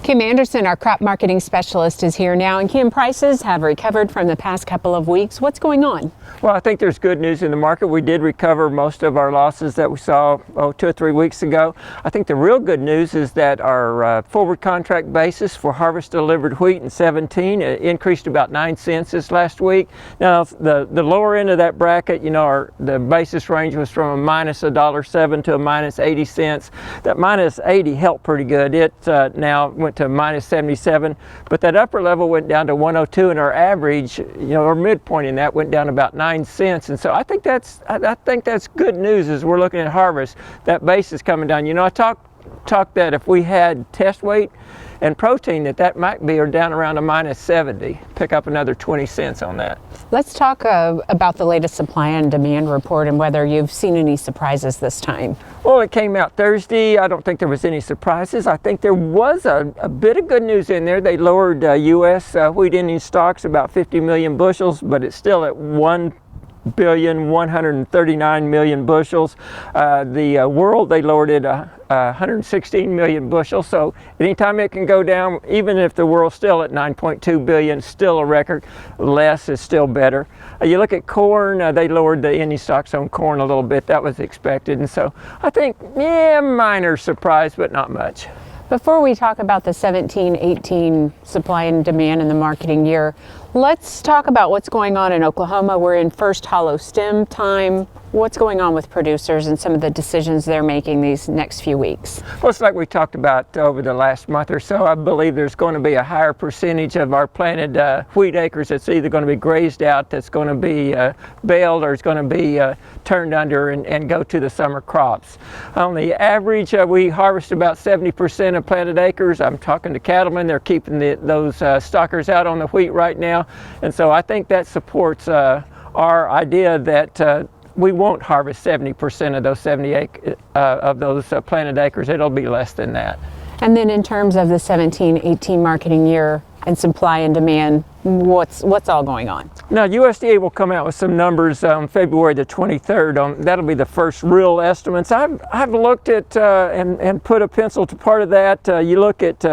Kim Anderson, our crop marketing specialist, is here now. And Kim, prices have recovered from the past couple of weeks. What's going on? Well, I think there's good news in the market. We did recover most of our losses that we saw 2 or 3 weeks ago. I think the real good news is that our forward contract basis for harvest delivered wheat in 17 increased about 9 cents this last week. Now, the lower end of that bracket, the basis range was from a minus $1.07 to a minus 80 cents. That minus 80 helped pretty good. It now went to minus 77, but that upper level went down to 102, and our average, our midpoint in that went down about 9 cents. And so I think that's good news as we're looking at harvest. That base is coming down. I talked that if we had test weight and protein, that might be down around a minus 70. Pick up another 20 cents on that. Let's talk about the latest supply and demand report and whether you've seen any surprises this time. Well, it came out Thursday. I don't think there was any surprises. I think there was a bit of good news in there. They lowered U.S. Wheat ending stocks about 50 million bushels, but it's still at 1,139,000,000 bushels. The world, they lowered it 116 million bushels. So anytime it can go down, even if the world's still at 9.2 billion, still a record. Less is still better. You look at corn, they lowered the ending stocks on corn a little bit. That was expected. And so I think, minor surprise, but not much. Before we talk about the 17-18 supply and demand in the marketing year, let's talk about what's going on in Oklahoma. We're in first hollow stem time. What's going on with producers and some of the decisions they're making these next few weeks? Well, it's like we talked about over the last month or so. I believe there's going to be a higher percentage of our planted wheat acres that's either going to be grazed out, that's going to be baled, or it's going to be turned under and go to the summer crops. On the average, we harvest about 70% of planted acres. I'm talking to cattlemen. They're keeping those stockers out on the wheat right now. And so I think that supports our idea that we won't harvest 70% of those planted acres. It'll be less than that. And then in terms of the 17-18 marketing year and supply and demand, what's all going on? Now, USDA will come out with some numbers on February the 23rd. That'll be the first real estimates. I've looked at and put a pencil to part of that. You look at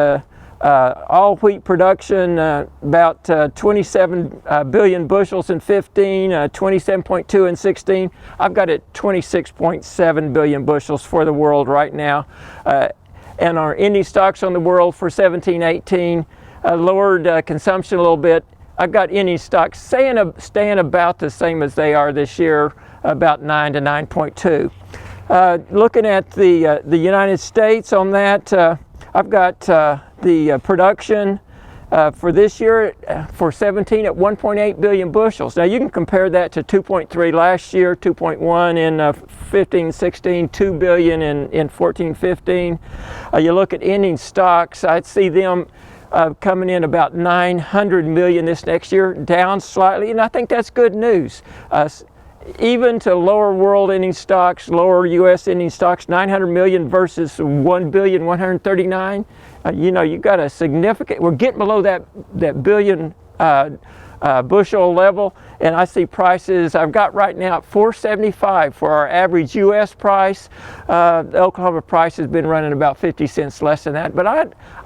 all wheat production, about 27 billion bushels in 15, 27.2 in 16. I've got it 26.7 billion bushels for the world right now. And our ending stocks on the world for 17-18 lowered consumption a little bit. I've got ending stocks staying about the same as they are this year, about 9 to 9.2. Looking at the United States on that, I've got the production for this year for 17 at 1.8 billion bushels. Now you can compare that to 2.3 last year, 2.1 in 15-16, 2 billion in 14-15. You look at ending stocks, I'd see them coming in about 900 million this next year, down slightly, and I think that's good news. Even to lower world ending stocks, lower U.S. ending stocks, 900 million versus 1,139,000,000. You got a significant, we're getting below that billion bushel level, and I see prices I've got right now at $4.75 for our average U.S. price. The Oklahoma price has been running about 50 cents less than that, but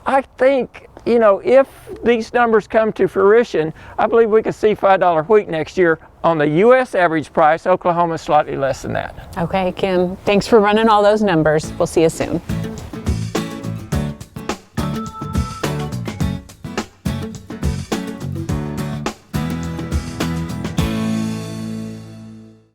I think, if these numbers come to fruition, I believe we could see $5 wheat next year on the U.S. average price. Oklahoma slightly less than that. Okay, Kim, thanks for running all those numbers. We'll see you soon.